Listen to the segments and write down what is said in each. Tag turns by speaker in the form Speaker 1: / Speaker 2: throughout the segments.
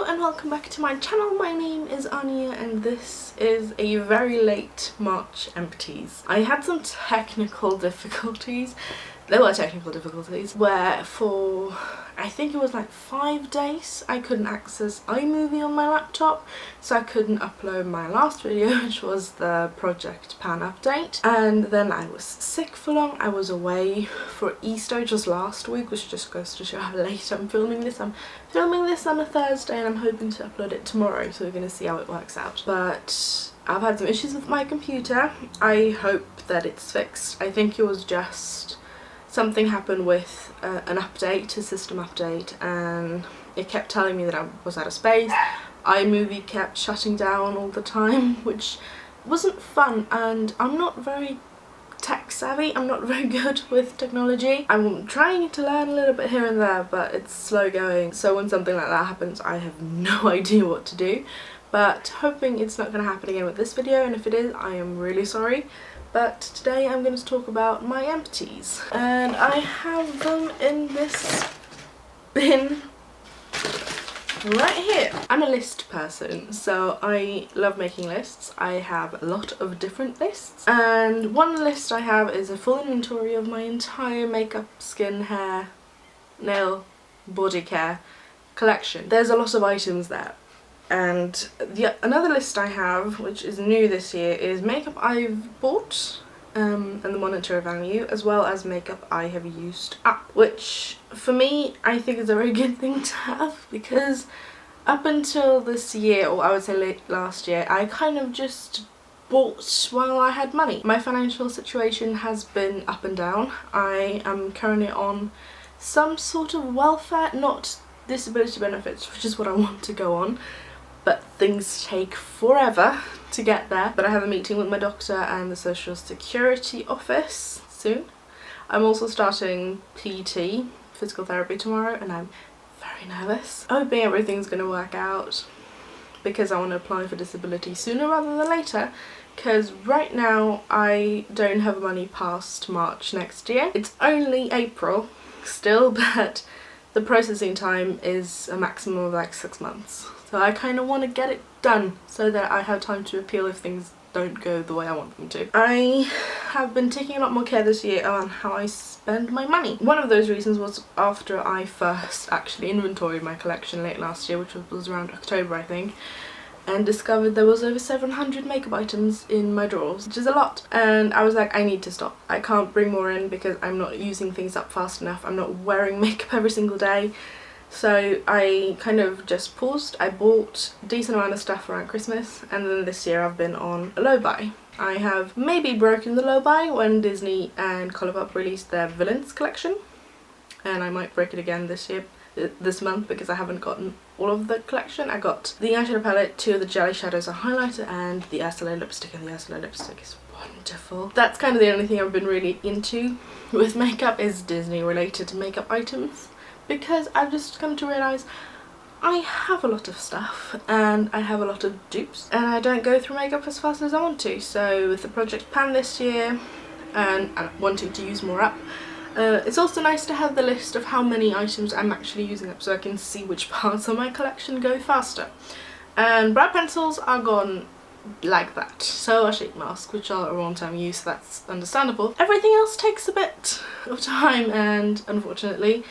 Speaker 1: and welcome back to my channel. My name is Anya and this is a very late March empties. I had some technical difficulties. There were technical difficulties where for I think it was like 5 days I couldn't access iMovie on my laptop, so I couldn't upload my last video, which was the Project Pan update. And then I was sick for long. I was away for Easter just last week, which just goes to show how late I'm filming this. I'm filming this on a Thursday and I'm hoping to upload it tomorrow, so we're going to see how it works out. But I've had some issues with my computer. I hope that it's fixed. I think it was just something happened with an update, a system update, and it kept telling me that I was out of space. iMovie kept shutting down all the time, which wasn't fun, and I'm not very tech savvy. I'm not very good with technology. I'm trying to learn a little bit here and there, but it's slow going. So when something like that happens, I have no idea what to do. But hoping it's not going to happen again with this video, and if it is, I am really sorry. But today I'm going to talk about my empties, and I have them in this bin right here. I'm a list person, so I love making lists. I have a lot of different lists, and one list I have is a full inventory of my entire makeup, skin, hair, nail, body care collection. There's a lot of items there. And another list I have, which is new this year, is makeup I've bought and the monetary value, as well as makeup I have used up, which for me I think is a very good thing to have, because up until this year, or I would say late last year, I kind of just bought while I had money. My financial situation has been up and down. I am currently on some sort of welfare, not disability benefits, which is what I want to go on. But things take forever to get there. But I have a meeting with my doctor and the Social Security office soon. I'm also starting PT, physical therapy, tomorrow, and I'm very nervous. I'm hoping everything's going to work out, because I want to apply for disability sooner rather than later, because right now I don't have money past March next year. It's only April still, but the processing time is a maximum of like 6 months. So I kind of want to get it done so that I have time to appeal if things don't go the way I want them to. I have been taking a lot more care this year on how I spend my money. One of those reasons was after I first actually inventoried my collection late last year, which was around October I think, and discovered there was over 700 makeup items in my drawers, which is a lot. And I was like, I need to stop. I can't bring more in because I'm not using things up fast enough. I'm not wearing makeup every single day. So I kind of just paused. I bought a decent amount of stuff around Christmas, and then this year I've been on a low buy. I have maybe broken the low buy when Disney and Colourpop released their Villains collection, and I might break it again this month because I haven't gotten all of the collection. I got the eyeshadow palette, 2 of the jelly shadows, a highlighter, and the Estee lipstick, and the Estee lipstick is wonderful. That's kind of the only thing I've been really into with makeup, is Disney related makeup items, because I've just come to realise I have a lot of stuff and I have a lot of dupes, and I don't go through makeup as fast as I want to. So with the Project Pan this year and wanting to use more up, it's also nice to have the list of how many items I'm actually using up, so I can see which parts of my collection go faster. And brow pencils are gone like that. So are sheet masks, which are a one-time use, so that's understandable. Everything else takes a bit of time, and unfortunately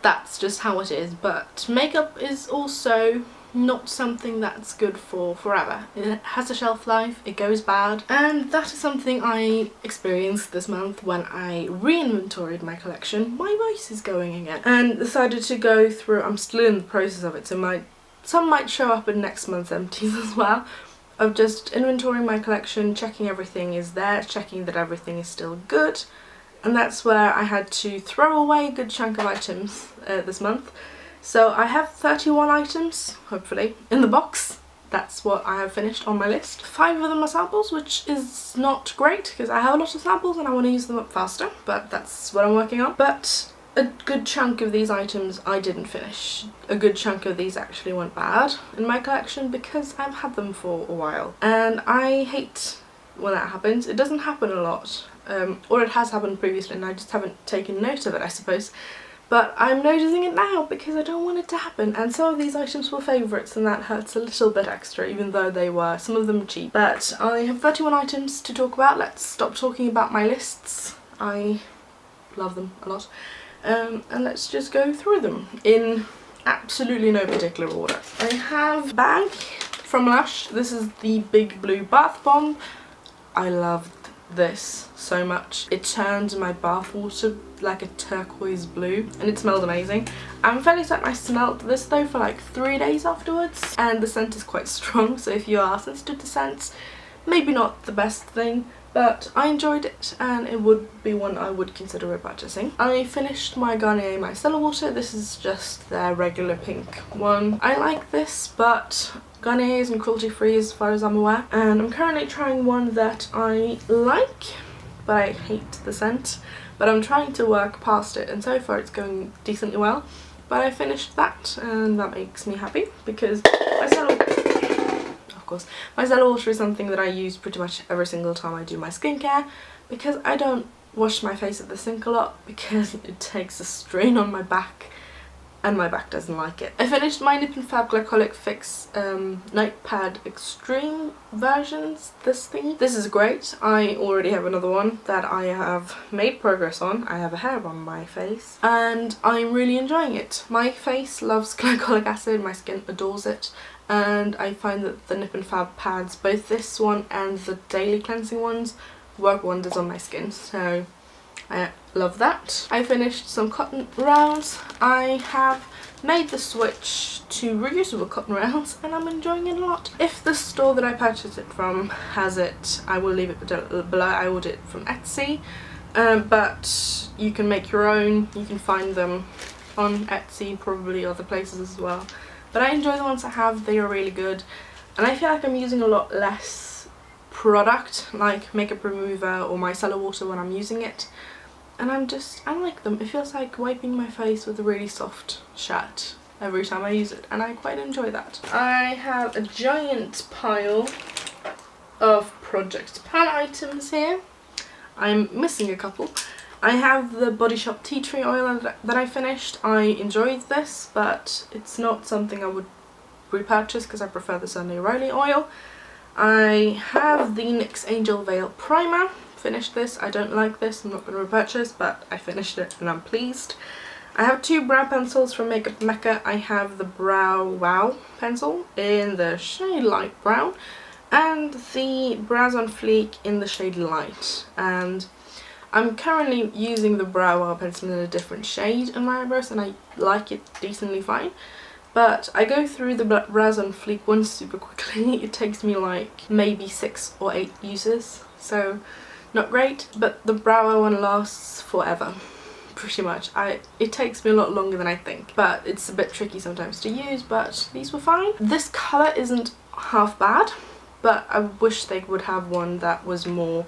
Speaker 1: that's just how it is. But makeup is also not something that's good for forever. It has a shelf life, it goes bad, and that is something I experienced this month when I re-inventoried my collection. My voice is going again, and decided to go through. I'm still in the process of it, so some might show up in next month's empties as well, of just inventorying my collection, checking everything is there, checking that everything is still good. And that's where I had to throw away a good chunk of items this month. So I have 31 items, hopefully, in the box. That's what I have finished on my list. 5 of them are samples, which is not great because I have a lot of samples and I want to use them up faster, but that's what I'm working on. But a good chunk of these items I didn't finish. A good chunk of these actually went bad in my collection because I've had them for a while. And I hate when that happens. It doesn't happen a lot, or it has happened previously and I just haven't taken note of it, I suppose. but I'm noticing it now because I don't want it to happen, and some of these items were favourites and that hurts a little bit extra, even though they were, some of them were cheap. But I have 31 items to talk about. Let's stop talking about my lists. I love them a lot. And let's just go through them in absolutely no particular order. I have a bag from Lush. This is the Big Blue Bath Bomb. I loved this so much. It turned my bath water like a turquoise blue and it smelled amazing. I'm fairly certain I smelled this though for like 3 days afterwards, and the scent is quite strong, so if you are sensitive to scents, maybe not the best thing, but I enjoyed it and it would be one I would consider repurchasing. I finished my Garnier Micellar Water. This is just their regular pink one. I like this, but Garnier isn't cruelty free as far as I'm aware, and I'm currently trying one that I like but I hate the scent, but I'm trying to work past it, and so far it's going decently well. But I finished that and that makes me happy because micellar water is something that I use pretty much every single time I do my skincare, because I don't wash my face at the sink a lot because it takes a strain on my back and my back doesn't like it. I finished my nip+fab Glycolic Fix Night Pad Extreme versions, this thing. This is great. I already have another one that I have made progress on. I have a hair on my face and I'm really enjoying it. My face loves glycolic acid, my skin adores it, and I find that the nip+fab pads, both this one and the daily cleansing ones, work wonders on my skin, so I love that. I finished some cotton rounds. I have made the switch to reusable cotton rounds and I'm enjoying it a lot. If the store that I purchased it from has it, I will leave it below. I ordered it from Etsy, but you can make your own. You can find them on Etsy, probably other places as well. But I enjoy the ones I have. They are really good, and I feel like I'm using a lot less product like makeup remover or micellar water when I'm using it, and I like them. It feels like wiping my face with a really soft shirt every time I use it, and I quite enjoy that. I have a giant pile of Project Pan items here. I'm missing a couple. I have the Body Shop Tea Tree Oil that I finished. I enjoyed this, but it's not something I would repurchase because I prefer the Sunday Riley oil. I have the NYX Angel Veil Primer. Finished this. I don't like this. I'm not going to repurchase, but I finished it and I'm pleased. I have two brow pencils from Makeup Mecca. I have the Brow Wow pencil in the shade Light Brown and the Brows on Fleek in the shade Light. And I'm currently using the Brow Wow pencil in a different shade on my eyebrows and I like it decently fine. But I go through the Brows on Fleek one super quickly. It takes me like maybe 6 or 8 uses, so not great. But the Brow Wow one lasts forever, pretty much. It takes me a lot longer than I think, but it's a bit tricky sometimes to use, but these were fine. This colour isn't half bad, but I wish they would have one that was more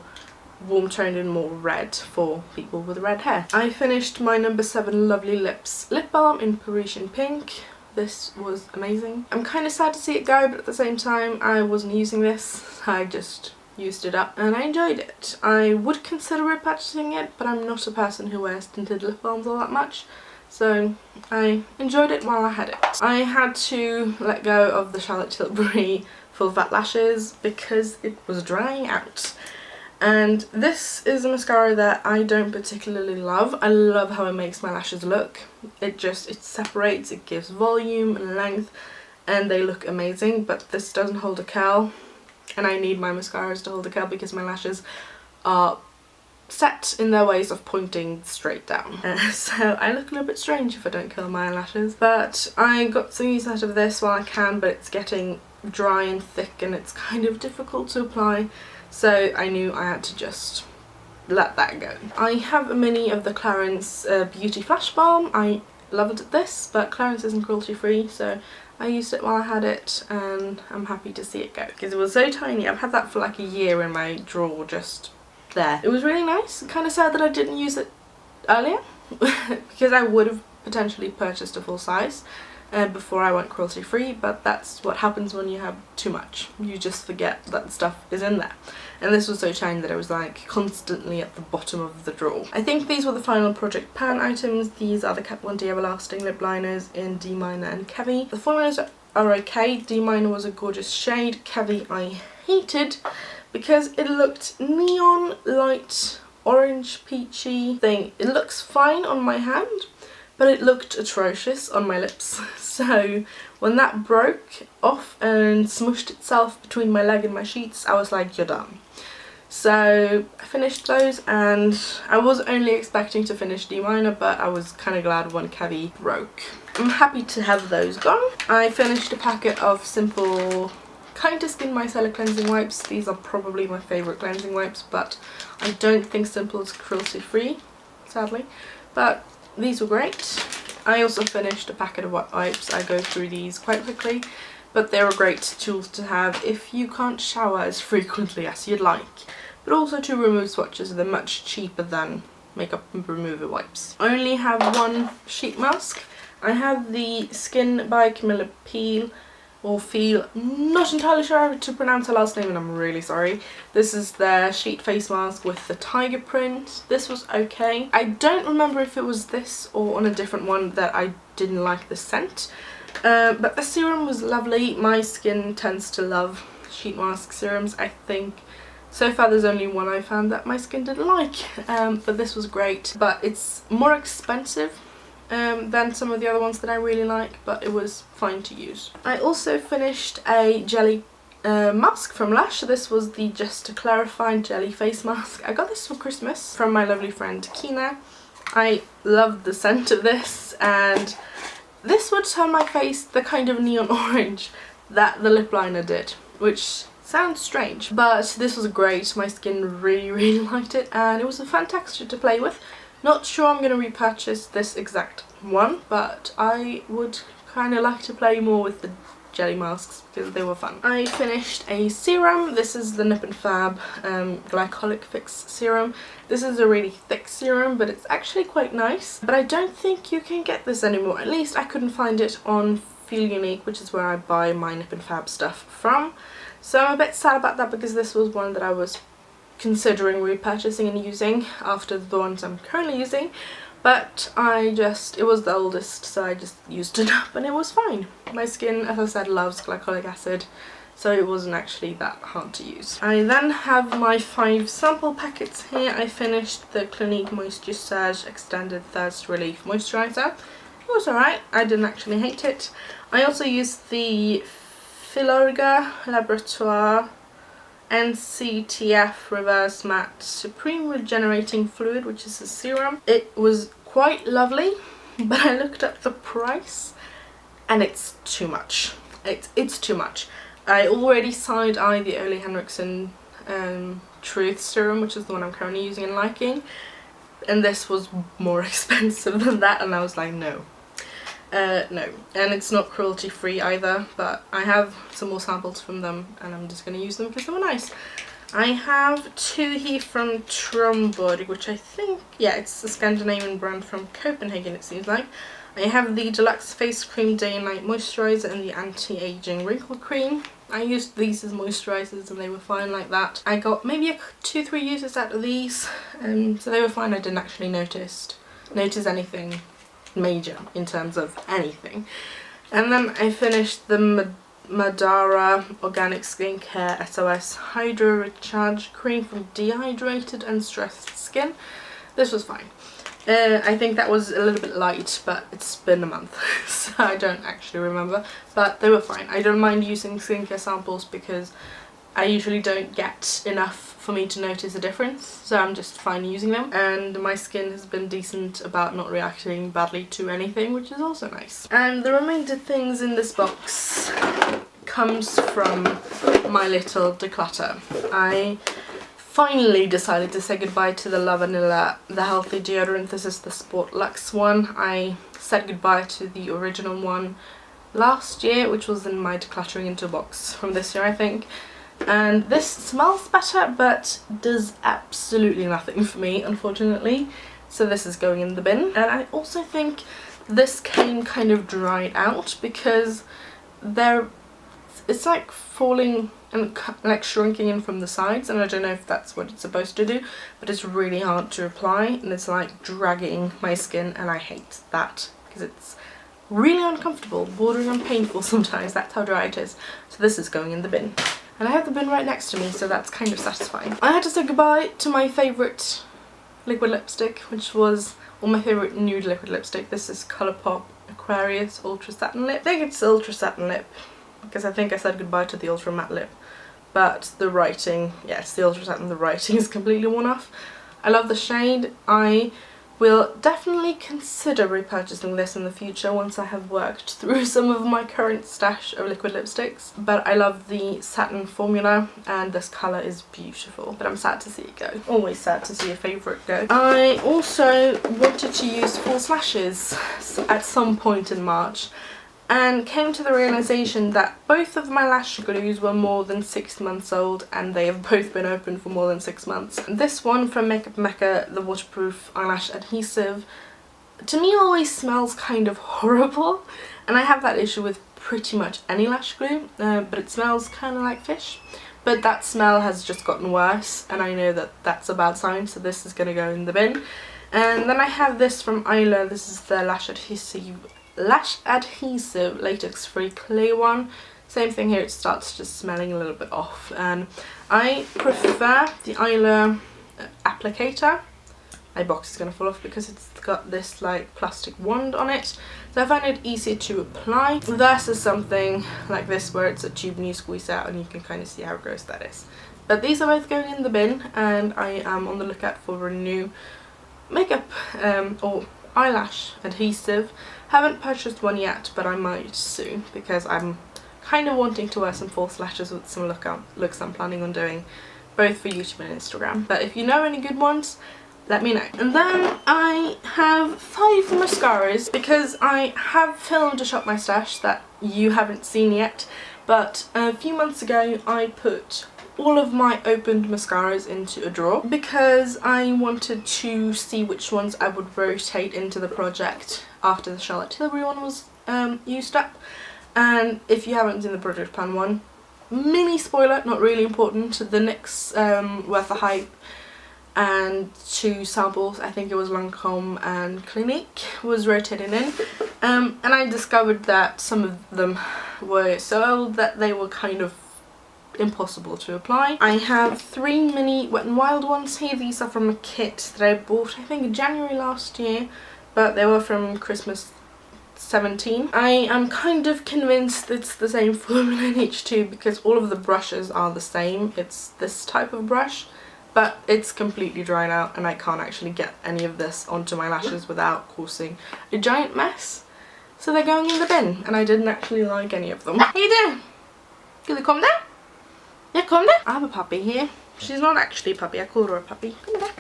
Speaker 1: warm toned and more red for people with red hair. I finished my number 7 Lovely Lips lip balm in Parisian Pink. This was amazing. I'm kind of sad to see it go, but at the same time I wasn't using this. I just used it up and I enjoyed it. I would consider repurchasing it, but I'm not a person who wears tinted lip balms all that much, so I enjoyed it while I had it. I had to let go of the Charlotte Tilbury Full Fat Lashes because it was drying out. And this is a mascara that I don't particularly love. I love how it makes my lashes look. It separates, it gives volume and length, and they look amazing, but this doesn't hold a curl. And I need my mascaras to hold a curl because my lashes are set in their ways of pointing straight down. So I look a little bit strange if I don't curl my eyelashes. But I got some use out of this while I can, but it's getting dry and thick and it's kind of difficult to apply. So I knew I had to just let that go. I have a mini of the Clarins Beauty Flash Balm. I loved this, but Clarins isn't cruelty free, so I used it while I had it and I'm happy to see it go because it was so tiny. I've had that for like a year in my drawer just there. It was really nice. Kind of sad that I didn't use it earlier because I would have potentially purchased a full size, before I went cruelty free, but that's what happens when you have too much. You just forget that stuff is in there. And this was so shiny that it was like constantly at the bottom of the drawer. I think these were the final Project Pan items. These are the Kat Von D Everlasting lip liners in D minor and Kevi. The formulas are okay. D minor was a gorgeous shade. Kevi I hated because it looked neon light orange peachy thing. It looks fine on my hand, but it looked atrocious on my lips. So when that broke off and smushed itself between my leg and my sheets, I was like, you're done. So I finished those, and I was only expecting to finish D minor, but I was kind of glad when Kevi broke. I'm happy to have those gone. I finished a packet of simple Kinda Skin Micellar cleansing wipes. These are probably my favourite cleansing wipes, but I don't think Simple is cruelty free, sadly. But these were great. I also finished a packet of wipes. I go through these quite quickly, but they're a great tool to have if you can't shower as frequently as you'd like. But also to remove swatches, they're much cheaper than makeup remover wipes. I only have one sheet mask. I have the Skin by Camilla Peel, or Feel, not entirely sure how to pronounce her last name and I'm really sorry. This is their sheet face mask with the tiger print. This was okay. I don't remember if it was this or on a different one that I didn't like the scent. But the serum was lovely. My skin tends to love sheet mask serums. I think so far there's only one I found that my skin didn't like, but this was great. But it's more expensive than some of the other ones that I really like, but it was fine to use. I also finished a jelly mask from Lush. This was the Just to Clarify jelly face mask. I got this for Christmas from my lovely friend Kina. I loved the scent of this, and this would turn my face the kind of neon orange that the lip liner did, which sounds strange, but this was great. My skin really liked it, and it was a fun texture to play with. Not sure I'm going to repurchase this exact one, but I would kind of like to play more with the jelly masks because they were fun. I finished a serum. This is the nip+fab Glycolic Fix serum. This is a really thick serum, but it's actually quite nice. But I don't think you can get this anymore. At least I couldn't find it on Feel Unique, which is where I buy my nip+fab stuff from. So I'm a bit sad about that because this was one that I was considering repurchasing and using after the ones I'm currently using, but it was the oldest, so I just used it up and it was fine. My skin, as I said, loves glycolic acid, so it wasn't actually that hard to use. I then have my 5 sample packets here. I finished the Clinique Moisture Surge Extended Thirst Relief Moisturiser. It was alright, I didn't actually hate it. I also used the Filorga Laboratoire NCTF Reverse Matte Supreme Regenerating Fluid, which is a serum. It was quite lovely, but I looked up the price and it's too much. It's too much. I already side-eyed the Ole Henriksen Truth Serum, which is the one I'm currently using and liking, and this was more expensive than that, and I was like, no. No, and it's not cruelty free either, but I have some more samples from them and I'm just going to use them because they were nice. I have 2 here from Tromborg, which I think, yeah, it's a Scandinavian brand from Copenhagen it seems like. I have the Deluxe Face Cream Day and Night Moisturiser and the Anti-Aging Wrinkle Cream. I used these as moisturisers and they were fine like that. I got maybe 2-3 uses out of these, so they were fine. I didn't actually notice anything major in terms of anything. And then I finished the Madara Organic Skincare SOS Hydro Recharge Cream from Dehydrated and Stressed Skin. This was fine. I think that was a little bit light, but it's been a month, so I don't actually remember, but they were fine. I don't mind using skincare samples because I usually don't get enough for me to notice a difference, so I'm just fine using them. And my skin has been decent about not reacting badly to anything, which is also nice. And the remainder things in this box comes from my little declutter. I finally decided to say goodbye to the La Vanilla, the healthy deodorant. This is the Sport Luxe one. I said goodbye to the original one last year, which was in my decluttering into box from this year, I think. And this smells better but does absolutely nothing for me, unfortunately, so this is going in the bin. And I also think this came kind of dried out because it's like falling and like shrinking in from the sides, and I don't know if that's what it's supposed to do, but it's really hard to apply and it's like dragging my skin, and I hate that because it's really uncomfortable, bordering on painful sometimes. That's how dry it is. So this is going in the bin, and I have the bin right next to me, so that's kind of satisfying. I had to say goodbye to my favourite liquid lipstick, which was, or my favourite nude liquid lipstick. This is Colourpop Aquarius Ultra Satin Lip. I think it's Ultra Satin Lip because I think I said goodbye to the Ultra Matte Lip, but the writing, yes, the Ultra Satin, the writing is completely worn off. I love the shade. I will definitely consider repurchasing this in the future once I have worked through some of my current stash of liquid lipsticks, but I love the satin formula and this colour is beautiful, but I'm sad to see it go. Always sad to see a favourite go. I also wanted to use false lashes at some point in March, and came to the realisation that both of my lash glues were more than 6 months old, and they have both been open for more than 6 months. This one from Makeup Mecca, the waterproof eyelash adhesive, to me always smells kind of horrible, and I have that issue with pretty much any lash glue, but it smells kind of like fish. But that smell has just gotten worse, and I know that that's a bad sign, so this is going to go in the bin. And then I have this from Isla. This is the lash adhesive latex free clear one. Same thing here, it starts just smelling a little bit off, and I prefer the Isla applicator. My box is going to fall off because it's got this like plastic wand on it, so I find it easier to apply versus something like this where it's a tube and you squeeze out and you can kind of see how gross that is. But these are both going in the bin, and I am on the lookout for a new makeup or eyelash adhesive. Haven't purchased one yet, but I might soon because I'm kind of wanting to wear some false lashes with some looks I'm planning on doing, both for YouTube and Instagram. But if you know any good ones, let me know. And then I have 5 mascaras because I have filmed a Shop My Stash that you haven't seen yet, but a few months ago I put all of my opened mascaras into a drawer because I wanted to see which ones I would rotate into the project after the Charlotte Tilbury one was used up. And if you haven't seen the Project Plan one, mini spoiler, not really important, the NYX Worth the Hype and 2 samples, I think it was Lancome and Clinique, was rotated in, and I discovered that some of them were so old that they were kind of impossible to apply. I have 3 mini Wet n Wild ones here. These are from a kit that I bought I think in January last year, but they were from Christmas 17. I am kind of convinced it's the same formula in each tube because all of the brushes are the same. It's this type of brush, but it's completely dried out and I can't actually get any of this onto my lashes without causing a giant mess. So they're going in the bin, and I didn't actually like any of them. How you doing? Can you calm down? Yeah, come there. I have a puppy here. She's not actually a puppy, I call her a puppy. Come there.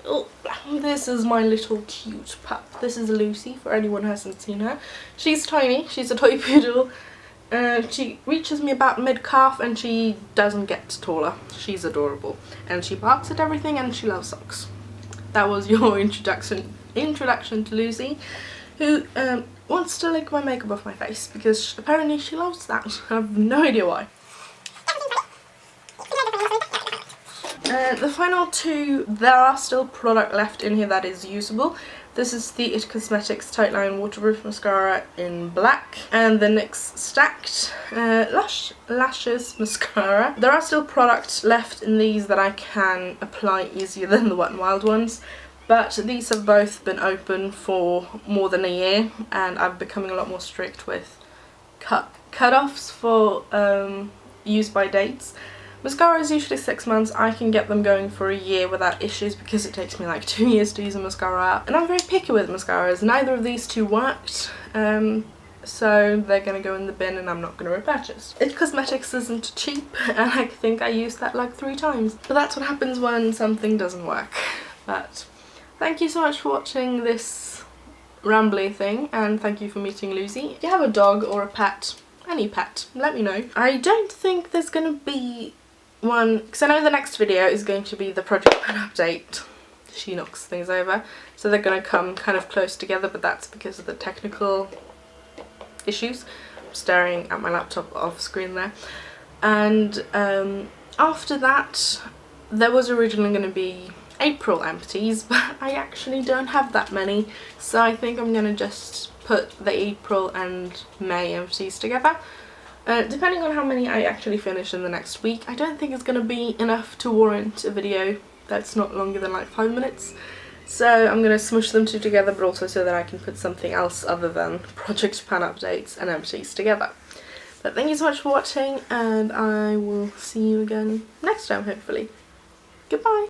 Speaker 1: Oh, this is my little cute pup. This is Lucy, for anyone who hasn't seen her. She's tiny, she's a toy poodle. She reaches me about mid-calf and she doesn't get taller. She's adorable. And she barks at everything and she loves socks. That was your introduction to Lucy, who wants to lick my makeup off my face because apparently she loves that. I have no idea why. The final 2, there are still product left in here that is usable. This is the It Cosmetics Tightline Waterproof Mascara in black, and the NYX Stacked Lashes Mascara. There are still products left in these that I can apply easier than the Wet n Wild ones, but these have both been open for more than a year, and I'm becoming a lot more strict with cut-offs for use by dates. Mascara is usually 6 months. I can get them going for a year without issues because it takes me like 2 years to use a mascara out. And I'm very picky with mascaras. Neither of these 2 worked, so they're going to go in the bin and I'm not going to repurchase. It Cosmetics isn't cheap, and I think I used that like 3 times. But that's what happens when something doesn't work. But thank you so much for watching this rambly thing, and thank you for meeting Lucy. If you have a dog or a pet, any pet, let me know. I don't think there's going to be one, because I know the next video is going to be the Project Plan update. she knocks things over. So they're going to come kind of close together, but that's because of the technical issues. I'm staring at my laptop off screen there. And after that, there was originally going to be April empties, but I actually don't have that many, so I think I'm going to just put the April and May empties together. Depending on how many I actually finish in the next week, I don't think it's going to be enough to warrant a video that's not longer than like 5 minutes. So I'm going to smush them two together, but also so that I can put something else other than project pan updates and empties together. But thank you so much for watching, and I will see you again next time, hopefully. Goodbye!